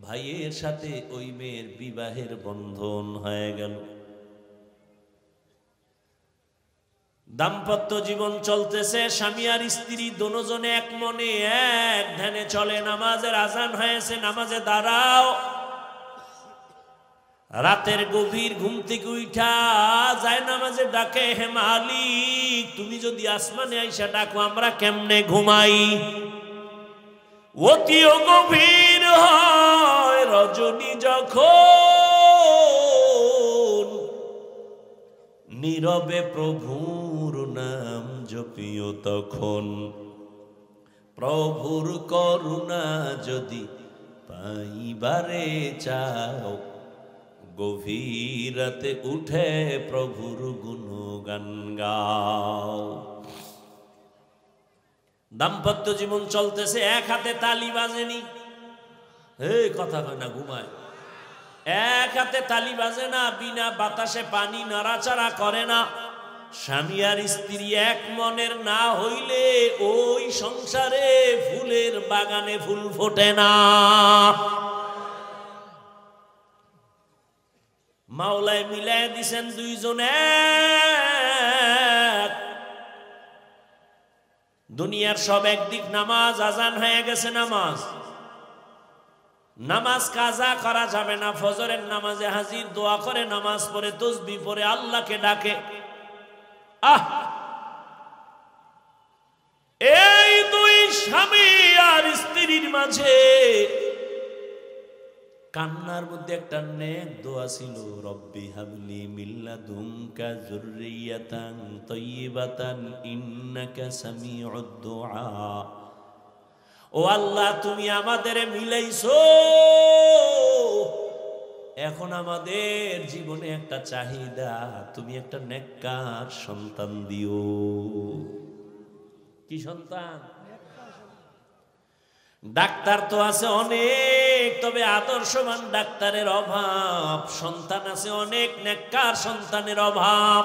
ভাইয়ের সাথে ওই মেয়ের বিবাহের বন্ধন হয়ে গেল। দাম্পত্য জীবন চলতেছে, স্বামী আর স্ত্রী দুজনে এক মনে এক ধ্যানে চলে। নামাজের আজান হয়েছে, নামাজে দাঁড়াও। রাতের গভীর ঘুম থেকে উঠা যায় নামাজে ডাকে, হে মালিক তুমি যদি আসমানে আইসা ডাকো আমরা কেমনে ঘুমাই? অতিও গভীর হয় রজনী যখন, নীরবে প্রভুর নাম জপিও তখন। প্রভুর করুণা যদি পাইবারে চাও, গভীর রাতে উঠে প্রভুর গুণগান গাও। দাম্পত্য জীবন চলতেছে, এক হাতে তালি বাজেনি। এই কথা কয় না, ঘুমায়। এক হাতে তালি বাজে না, বিনা বাতাসে পানি নাড়াচাড়া করে না। স্বামী আর স্ত্রী এক মনের না হইলে ওই সংসারে ফুলের বাগানে ফুল ফোটে না। মাওলায় মিলাই দিছেন দুইজনে। দুনিয়ার সব একদিক, নামাজ আজান হয়ে গেছে, নামাজ কাজা করা যাবে না। ফজরের নামাজে হাজির, দোয়া করে, নামাজ পড়ে, তাসবিহ পড়ে আল্লাহকে ডাকে। এই দুই স্বামী আর স্ত্রীর মাঝে কান্নার মধ্যে একটা নেক দোয়া ছিল, রব্বি হাবলি মিন লাদুনকা যুররিয়াতান তাইয়্যিবাতান ইন্নাকা সামিউদ দুআ। ও আল্লাহ তুমি আমাদের মিলাইছো, এখন আমাদের জীবনে একটা চাহিদা, তুমি একটা নেককার সন্তান দিও। কি সন্তান? ডাক্তার তো আছে অনেক, তবে আদর্শবান ডাক্তারের অভাব। সন্তান আছে অনেক, নেককার সন্তানের অভাব।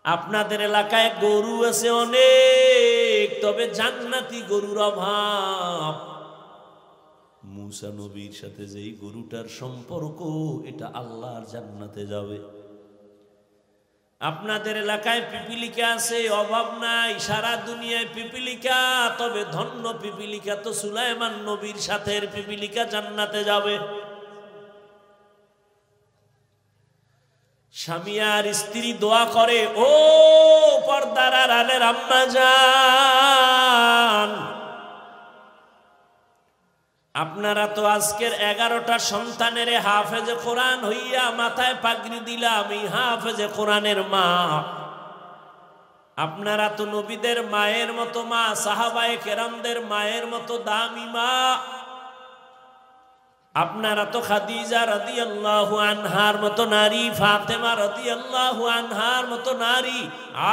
আপনাদের এলাকায় গরু আছে অনেক, তবে জান্নাতি গরুর অভাব। মুসা নবীর সাথে যেই গরুটার সম্পর্ক, এটা আল্লাহর জান্নাতে যাবে। আপনাদের এলাকায় পিপিলিকা আছে, অভাব নাই, সারা দুনিয়ায় পিপিলিকা, তবে ধন্য পিপিলিকা তো সুলাইমান নবীর সাথে পিপিলিকা জান্নাতে যাবে। স্বামী আর স্ত্রী দোয়া করে, ও পর্দার আড়ালের আম্মা জান, আপনারা তো আজকের 11টা সন্তানের হাফেজে কোরআন হইয়া মাথায় পাগড়ি দিলাম। এই হাফেজে কোরআনের মা আপনারা তো নবীদের মায়ের মতো মা, সাহাবায়ে কেরামদের মায়ের মতো দামি মা। আপনারা তো খাদিজা রাদিয়াল্লাহু আনহার মতো নারী, ফাতেমা রাদিয়াল্লাহু আনহার মতো নারী,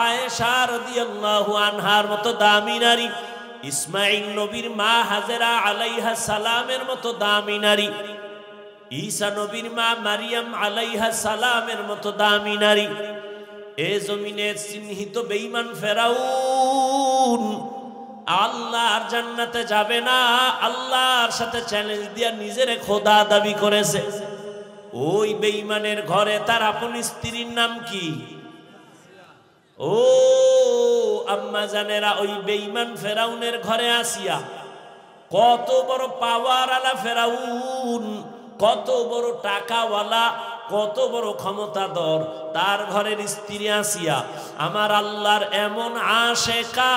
আয়েশা রাদিয়াল্লাহু আনহার মতো দামি নারী, ইসমাঈল নবীর মা হাজেরা আলাইহা সালামের মতো দামি নারী, ঈসা নবীর মা মারিয়াম আলাইহা সালামের মতো দামি নারী। এ জমিনের চিহ্নিত বেঈমান ফেরাউন আল্লাহর জান্নাতে যাবে না, আল্লাহর সাথে চ্যালেঞ্জ দিয়া নিজের খোদা দাবি করেছে। ওই বেঈমানের ঘরে তার আপন স্ত্রীর নাম কি? ও আম্মা জানেরা, ওই বেঈমান ফেরাউনের ঘরে আসিয়া, কত বড় পাওয়ার আলা ফেরাউন, কত বড় টাকাওয়ালা, কত বড় ক্ষমতাধর, তার ঘরের স্ত্রী আসিয়া আমার আল্লাহর এমন আশেকা।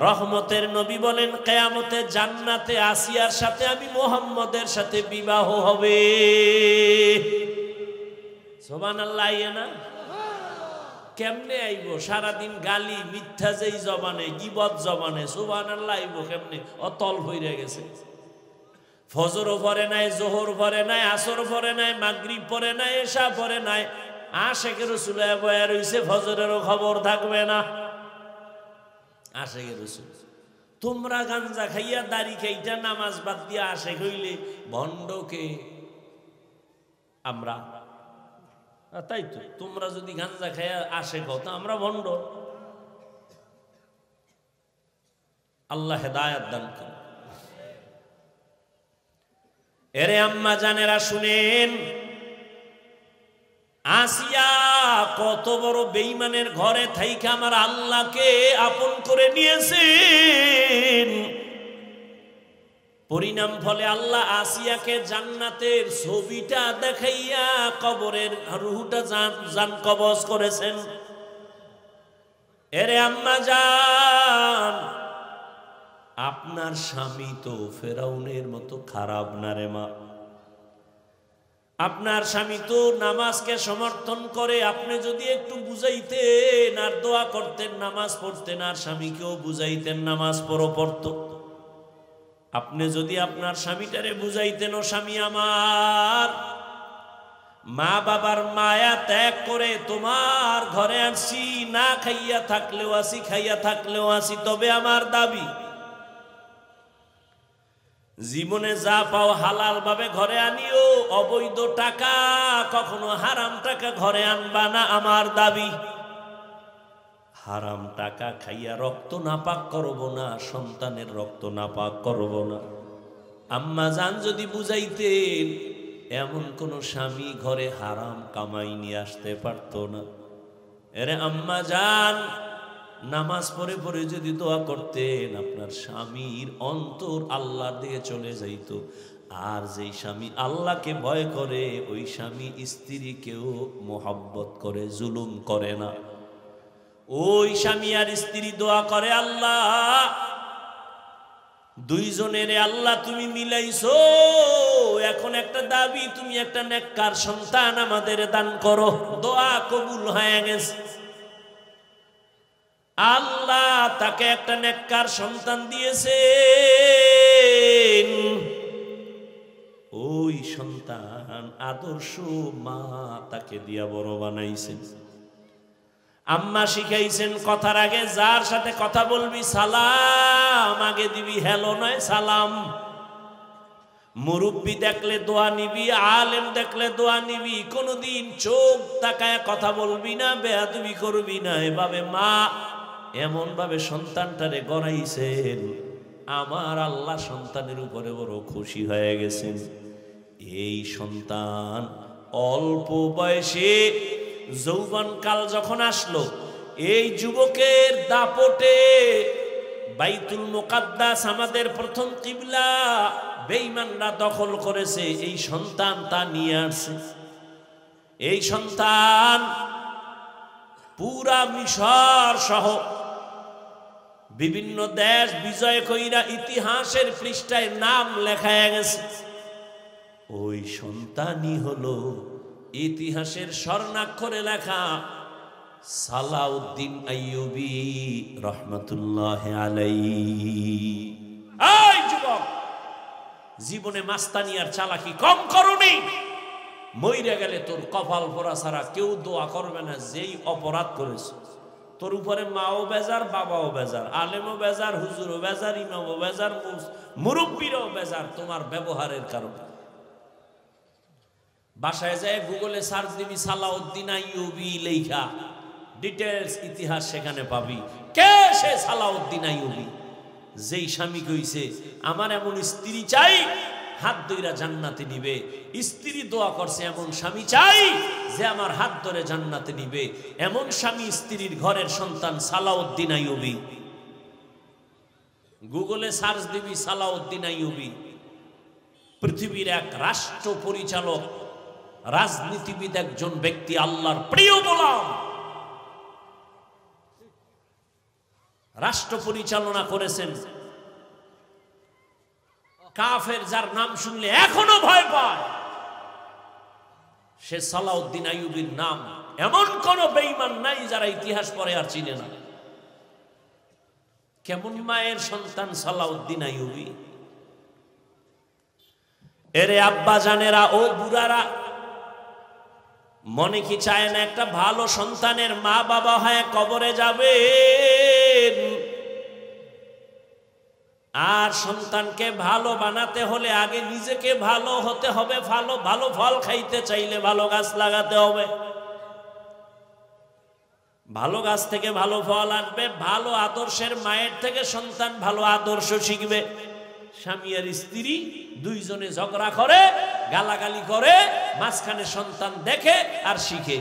রহমতের নবী বলেন কিয়ামতে জান্নাতে আসিয়ার সাথে আমি মুহাম্মদের সাথে বিবাহ হবে। সুবহানাল্লাহ। না কেমনে আইব? সারাদিন গালি মিথ্যা যেই জবানে, গীবত জবানে, সুবহানাল্লাহ আইব কেমনে? অতল হইয়া গেছে। ফজরও পড়ে নাই, জোহর পড়ে নাই, আসর পড়ে নাই, মাগরিব পড়ে নাই, এশা পড়ে নাই, আশেকে রাসূল বয়া রইছে, ফজরেরও খবর থাকবে না। আশেকে রাসূল। তোমরা গাঞ্জা খাইয়া দাড়ি খাইটা নামাজ বাদ দিয়া আশেক হইলে ভণ্ডকে আমরা। তাই তো, তোমরা যদি গাঞ্জা খাইয়া আশেক হও তো আমরা ভণ্ড। আল্লাহ হেদায়েত দান করেন। এরে আম্মা জানেরা শুনেন, আসিয়া কত বড় বেঈমানের ঘরে থাইকা আমার আল্লাহকে আপন করে নিয়েছেন। পরিণাম ফলে আল্লাহ আসিয়াকে জান্নাতের ছবিটা দেখাইয়া কবরের রূহটা জান কবজ করেছেন। এরে আম্মা জান, আপনার স্বামী তো ফেরাউনের মতো খারাপ না রে মা। আপনার স্বামী তো নামাজকে সমর্থন করে। আপনি যদি একটু বুঝাইতেন আর দোয়া করতেন, নামাজ পড়তেন, আর স্বামীকেও বুঝাইতেন নামাজ পড়তো। আপনি যদি আপনার স্বামীটারে বুঝাইতেন, ও স্বামী আমার, মা বাবার মায়া ত্যাগ করে তোমার ঘরে আসি, না খাইয়া থাকলেও আসি, খাইয়া থাকলেও আসি, তবে আমার দাবি জীবনে যা পাও হালাল ভাবে ঘরে আনিও, অবৈধ টাকা, কখনো হারাম টাকা ঘরে আনবা না, আমার দাবি। হারাম টাকা খাইয়া রক্ত নাপাক করব না, সন্তানের রক্ত নাপাক করব না। আম্মা জান যদি বুঝাইতেন, এমন কোন স্বামী ঘরে হারাম কামাই নিয়ে আসতে পারতো না। এরে আম্মা জান, নামাজ পড়ে পড়ে যদি দোয়া করতেন, আপনার স্বামীর অন্তর আল্লাহর দিকে চলে যাইত। আর যেই স্বামী আল্লাহকে ভয় করে, ওই স্বামী স্ত্রীকেও মোহাব্বত করে, জুলুম করে না। ওই স্বামী আর স্ত্রী দোয়া করে, আল্লাহ দুইজনের আল্লাহ তুমি মিলাইছো, এখন একটা দাবি, তুমি একটা নেককার সন্তান আমাদের দান করো। দোয়া কবুল হয়ে গেছে। আল্লাহ তাকে একটা নেককার সন্তান দিয়েছেন। ওই সন্তান আদর্শ মা তাকে দিয়া বড় বানাইছেন। আম্মা শিখাইছেন, কথার আগে যার সাথে কথা বলবি সালাম আগে দিবি, হ্যালো নয় সালাম। মুরব্বী দেখলে দোয়া নিবি, আলেম দেখলে দোয়া নিবি, কোনদিন চোখ তাকায় কথা বলবি না, বেয়াদবি করবি না। এভাবে মা এমন ভাবে সন্তানটারে গড়াইছেন, আমার আল্লাহ সন্তানের উপরে বড় খুশি হয়ে গেছেন। এই সন্তান অল্প বয়সে যৌবনকাল যখন আসলো, এই যুবকের দাপটে বাইতুল মুকাদ্দাস আমাদের প্রথম কিবলা বেঈমানরা দখল করেছে। এই সন্তান তা নিয়ে আসছে। এই সন্তান পুরা মিশর সহ বিভিন্ন দেশ বিজয় কইরা ইতিহাসের পৃষ্ঠায় নাম লেখায় গেছে। ওই সন্তানই হলো ইতিহাসের স্বর্ণাক্ষরে লেখা সালাউদ্দিন আইয়ুবী রহমাতুল্লাহ আলাইহি। এই যুবক, জীবনে মাস্তানি আর চালাকি কম করনি, মইরা গেলে তোর কপাল পরা ছাড়া কেউ দোয়া করবে না। যেই অপরাধ করেছে তোর উপরে মাও বেজার, বাবাও বেজার, আলেমও বেজার, হুজুরও বেজার, ইমামও বেজার, মুরব্বীরাও বেজার তোমার ব্যবহারের কারণে। বাসায় যায় গুগলে সার্চ দিবি সালাউদ্দিন আইয়ুবী লেখা, ডিটেলস ইতিহাস সেখানে পাবি। কে সে সালাউদ্দিন আইয়ুবী? যেই স্বামী কইছে আমার এমন স্ত্রী চাই হাত ধইরা জান্নাতে নিবে, স্ত্রী দোয়া করছে এমন স্বামী চাই যে আমার হাত ধরে জান্নাতে নিবে, এমন স্বামী স্ত্রীর ঘরের সন্তান সালাউদ্দিন আইয়ুবী। গুগলে সার্চ দিবি সালাউদ্দিন আইয়ুবী। পৃথিবীর এক রাষ্ট্র পরিচালক, রাজনীতিবিদ, একজন ব্যক্তি, আল্লাহর প্রিয় গোলাম, রাষ্ট্র পরিচালনা করেছেন। কাফের যার নাম শুনলে এখনো ভয় পায় সে সালাউদ্দিন আইয়ুবীর নাম। এমন কোন বেঈমান নাই যারা ইতিহাস পড়ে আর চিনে না। কেমন মায়ের সন্তান সালাউদ্দিন আইয়ুবী। এরে আব্বা জানেরা, ও বুড়ারা, মনে কি চায় না একটা ভালো সন্তানের মা বাবা হয়ে কবরে যাবে? আর সন্তানকে ভালো বানাতে হলে আগে নিজেকে ভালো হতে হবে। ভালো ভালো ফল খাইতে চাইলে ভালো গাছ লাগাতে হবে। ভালো গাছ থেকে ভালো ফল আসবে। ভালো আদর্শের মায়ের থেকে সন্তান ভালো আদর্শ শিখবে। স্বামী আর স্ত্রী দুইজনে ঝগড়া করে, গালাগালি করে, মাঝখানে সন্তান দেখে আর শিখে।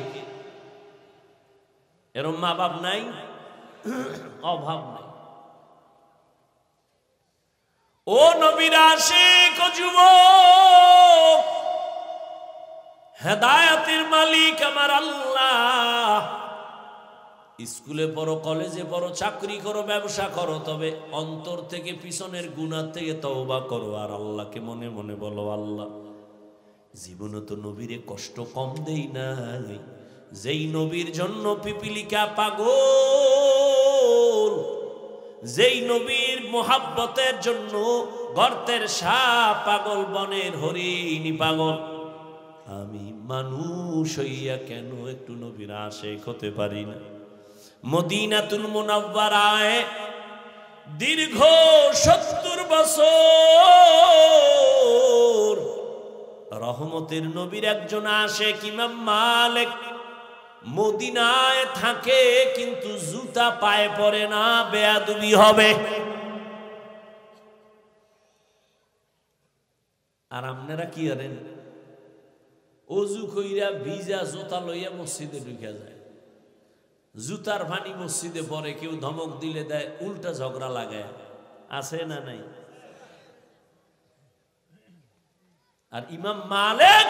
এরম মা বাপ নাই? অভাব নাই। ও নবীর আশিক ও যুবক, হেদায়েতের মালিক আমার আল্লাহ। স্কুলে পড়ো, কলেজে পড়ো, চাকরি করো, ব্যবসা করো, তবে অন্তর থেকে পিছনের গুনাহ থেকে তওবা করো আর আল্লাহকে মনে মনে বলো, আল্লাহ জীবনে তো নবীরে কষ্ট কম দেই নাই। যেই নবীর জন্য পিপিলিকা পাগল, যেই নবীর মোহাব্বতের জন্য গর্তের সাপ পাগল, বনের হরিণী পাগল, আমি মানুষ হইয়া কেন একটু নবীর আশিক হতে পারি না? মদিনাতুল মুনাওয়ারায় দীর্ঘ 70 বছর রহমতের নবীর একজন আশিক ইমাম মালিক মদিনায় থাকে, কিন্তু জুতা পায়ে পড়ে না, বেয়াদবি হবে। আর আপনারা কি করেন? অজু কইরা ভিজা জুতা লইয়া মসজিদে ঢুকে যায়। জুতার ভানি মসজিদে পড়ে, কেউ ধমক দিলে দেয়, উল্টা ঝগড়া লাগায়। আছে না নাই? আর ইমাম মালিক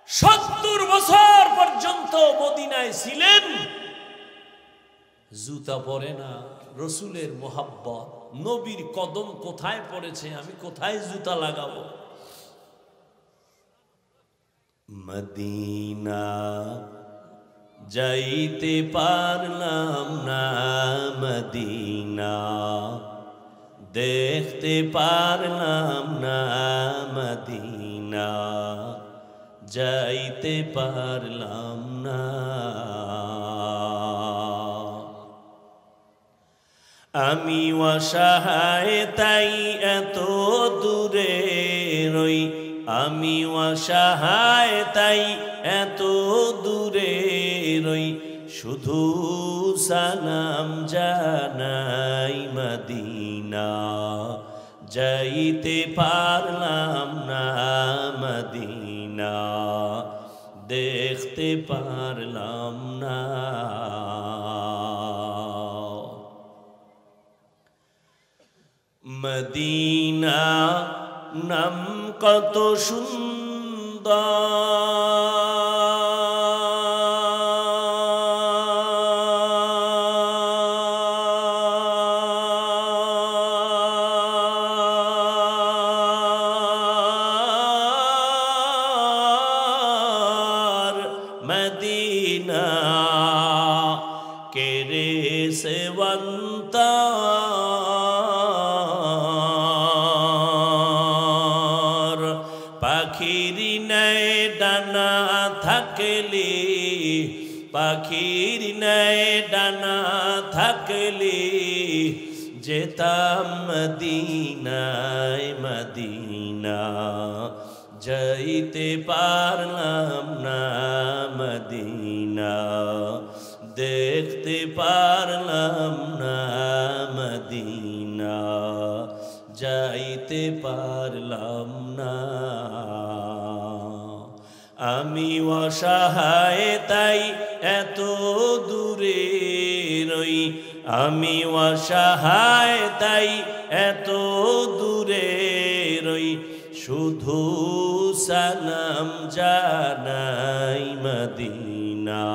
70 বছর পর্যন্ত মদিনায় ছিলেন, জুতা পরে না। রসুলের মোহাব্বত, নবীর কদম কোথায় পড়েছে, আমি কোথায় জুতা লাগাবো? মদিনা যাইতে পারলাম না, মদিনা দেখতে পারলাম না, মদিনা যাইতে পারলাম না। আমি অসহায় তাই এত দূরে রই, আমি অসহায় তাই এত দূরে রই, শুধু সালাম জানাই মদিনা যাইতে পারলাম না, মদিনা দেখতে পারলাম না। মদিনা নাম কত সুন্দর, মদিনা পাখির নাই ডানা থাকলে, পাখির নাই ডানা থাকলে যেতাম মদিনায় মদিনা, যাইতে পারলাম না মদিনা, দেখতে পারলাম না মদিনা, যাইতে পারলাম না। আমি অসহায় তাই এত দূরে রই, আমি অসহায় তাই এত দূরে রই, শুধু সালাম জানাই মদিনা,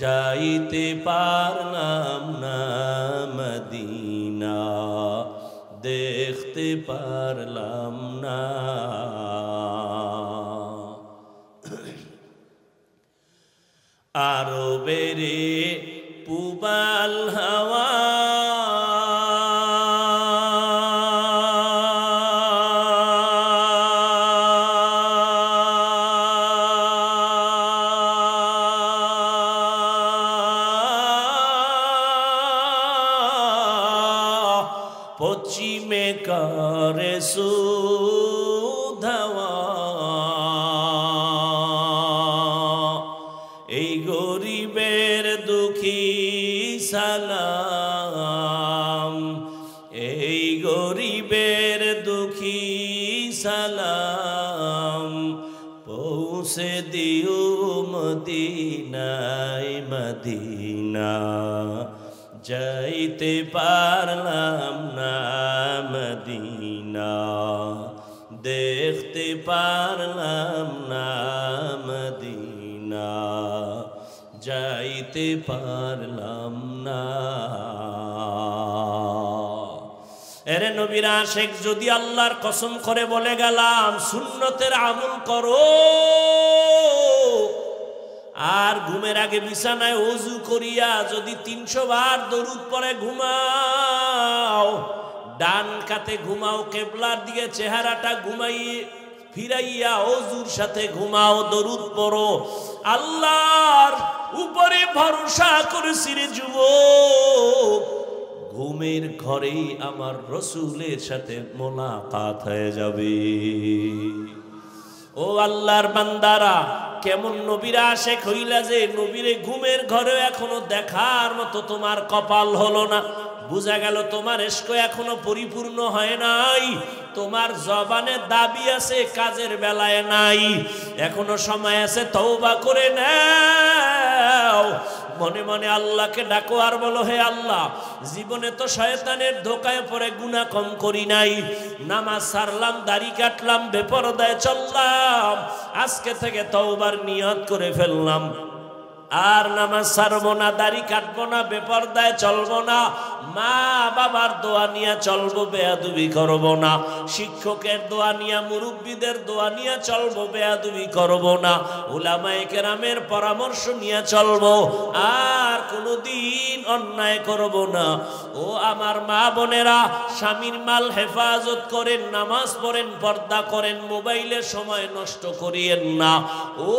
যাইতে পারলাম না মদিনা, দেখতে পারলাম না। আরবেরে পুবাল হাওয়া পশ্চিমে করে সুধাওয়া, এই গরিবের দুঃখী সালাম, এই গরিবের দুঃখী সালাম, পৌঁছে দিও মদিনায় মদিনা, যাইতে পারলাম না মদিনা, দেখতে পারলাম না মদিনা, যাইতে পারলাম না। এরে নবীর আশিক যদি আল্লাহর কসম করে বলে গেলাম সুন্নতের আমল করো, আর ঘুমের আগে বিছানায় ওযু করিয়া যদি 300 বার দরুদ পড়ে ঘুমাও, ডান কাতে ঘুমাও, কিবলার দিকে চেহারাটা ঘুমাইয়ে ফিরাইয়া ওযুর সাথে ঘুমাও, দরুদ পড়ো, আল্লাহর উপরে ভরসা করেছি রে যুবক, ঘুমের ঘরেই আমার রসুলের সাথে মোলাকাত হয়ে যাবে। ও আল্লাহর বান্দারা, কেমন নবীর আশিক হইলা যে নবীরে ঘুমের ঘরে এখনো দেখার মতো তোমার কপাল হলো না। বুঝা গেল তোমার ইশক এখনো পরিপূর্ণ হয় নাই, তোমার জবানে দাবি আছে, কাজের বেলায় নাই। এখনো সময় আছে, তওবা করে নাও, মনে মনে আল্লাহকে ডাকো আর বলো, হে আল্লাহ, জীবনে তো শয়তানের ধোকায় পড়ে গুনাহ কম করি নাই, নামাজ ছাড়লাম, দাড়ি কাটলাম, বেপরদায় চললাম, আজকে থেকে তওবার নিয়ত করে ফেললাম, আর নামাজ ছাড়বো না, দাড়ি কাটবো না, বেপরদায় চলবো না, মা বাবার দোয়া নিয়ে চলবো, বেয়াদবি করবো না, শিক্ষকের দোয়া নিয়ে, মুরব্বীদের দোয়া নিয়ে চলবো, বেয়াদবি করবো না, উলামায়ে কেরামের পরামর্শ নিয়ে চলবো, আর কোনোদিন অন্যায় করবো না। ও আমার মা বোনেরা, স্বামীর মাল হেফাজত করেন, নামাজ পড়েন, পর্দা করেন, মোবাইলে সময় নষ্ট করিয়েন না। ও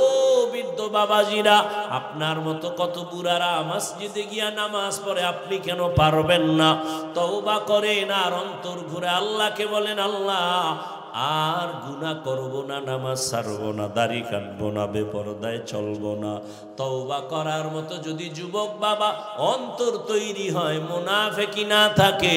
বৃদ্ধ বাবাজিরা, আপনার মতো কত বুড়ারা মসজিদে গিয়া নামাজ পড়ে, আপনি কেন পারবেন না? তওবা করেন আর অন্তর ঘুরে আল্লাহকে বলেন, আল্লাহ আর গুনাহ করব না, নামাজ ছাড়বো না, দাড়ি কাটবো না, বেপরদায় চলবো না। তওবা করার মতো যদি যুবক বাবা অন্তর তৈরি হয়, মুনাফিকি না থাকে,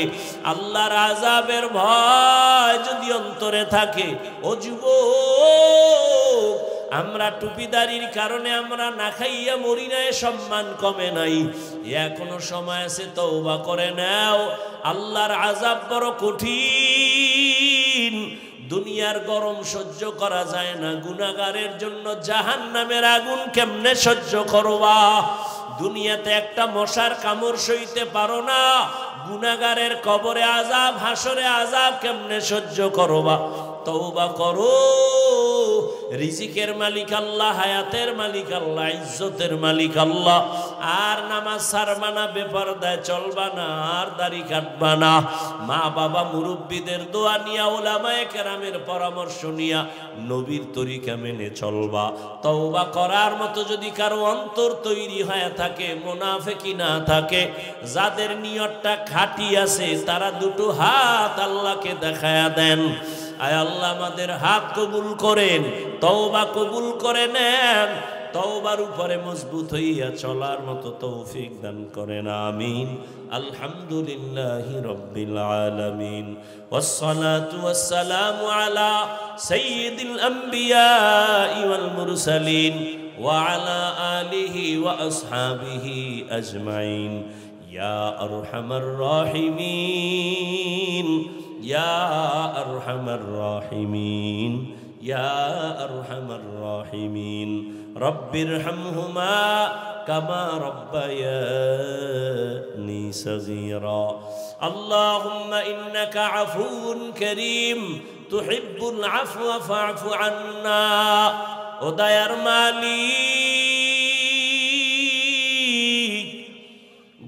আল্লাহর আযাবের ভয় যদি অন্তরে থাকে, ও যুবক, আমরা টুপিদারির কারণে আমরা না খাইয়া মরি না, সম্মান কমে নাই, এখনো সময় আছে, তওবা করে নাও। আল্লাহর আযাব বড় কঠিন, দুনিয়ার গরম সহ্য করা যায় না, গুনাহগারের জন্য জাহান্নামের আগুন কেমনে সহ্য করবা? দুনিয়াতে একটা মশার কামড় সইতে পারো না, গুনাহগারের কবরে আযাব, হাসরে আযাব কেমনে সহ্য করবা? তওবা করো, রিজিকের মালিক আল্লাহ, হায়াতের মালিক আল্লাহ, ইজ্জতের মালিক আল্লাহ। আর নামাজ ছাড়বা না, বেপরদায় চলবা না, আর দাড়ি কাটবা না। মা বাবা মুরব্বীদের দোয়া নিয়া, উলামায়ে কেরামের পরামর্শ নিয়া নবীর তরিকা মেনে চলবা। তওবা করার মতো যদি কারো অন্তর তৈরি হয়ে থাকে, মুনাফিকি না থাকে, যাদের নিয়তটা খাঁটি আছে, তারা দুটো হাত আল্লাহকে দেখায়া দেন। আয় আল্লাহ আমাদের হাত কবুল করেন, তওবা কবুল করে নেন, তওবার উপরে মজবুত হইয়া চলার মতো তৌফিক দান করেন। আমিন। আলহামদুলিল্লাহি রাব্বিল আলামিন, ওয়াসসালাতু ওয়াসসালামু আলা সাইয়্যিদিল আমবিয়াই ওয়াল মুরসালিন ওয়া আলা আলিহি ওয়া আসহাবিহি আজমাইন। ইয়া আরহামার রাহিমিন, ইয়া আরহামার রাহিমিন, ইয়া আরহামার রাহিমিন। রব্বিরহামহুমা কামা রব্বায়ানি সগীরা। আল্লাহুম্মা ইন্নাকা আফুউন কারীম তুহিব্বুল আফওয়া ফা'ফু আন্না। ও দয়ার মালিক,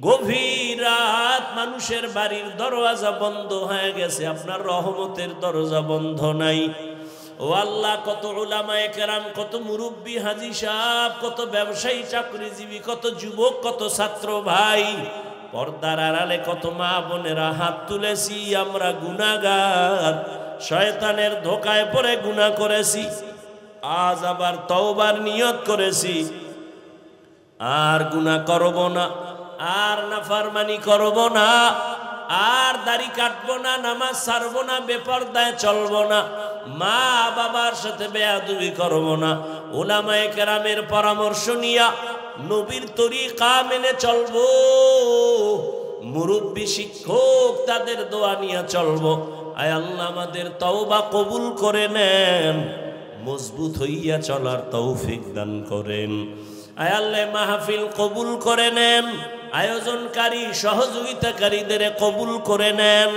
গভীর রাত মানুষের বাড়ির দরজা বন্ধ হয়ে গেছে, আপনার রহমতের দরজা বন্ধ নাই। ও আল্লাহ, কত উলামায়ে কেরাম, কত মুরব্বী হাজী সাহেব, কত ব্যবসায়ী চাকরিজীবী, কত যুবক, কত ছাত্র ভাই, পর্দার আড়ালে কত মা বোনেরা হাত তুলেছি। আমরা গুনাহগার, শয়তানের ধোকায় পড়ে গুনাহ করেছি। আজ আবার তওবার নিয়ত করেছি, আর গুনাহ করব না, আর নাফরমানি করব না, আর দাড়ি কাটবো না, নামাজ ছাড়বো না, বেপরদায় চলবো না, মা বাবার সাথে বেয়াদবি করবো না, উলামায়ে কেরামের পরামর্শ নিয়া নবীর তরিকা মেনে চলবো, মুরব্বী শিক্ষক তাদের দোয়া নিয়ে চলবো। আয় আল্লাহ আমাদের তওবা কবুল করে নেন, মজবুত হইয়া চলার তৌফিক দান করেন। আয় আল্লাহ মাহফিল কবুল করে নেন, আয়োজনকারী সহযোগিতাকারীদের কবুল করে নেন।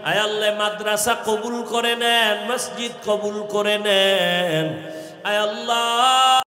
আয় আল্লাহ মাদ্রাসা কবুল করে নেন, মসজিদ কবুল করে নেন। আয় আল্লাহ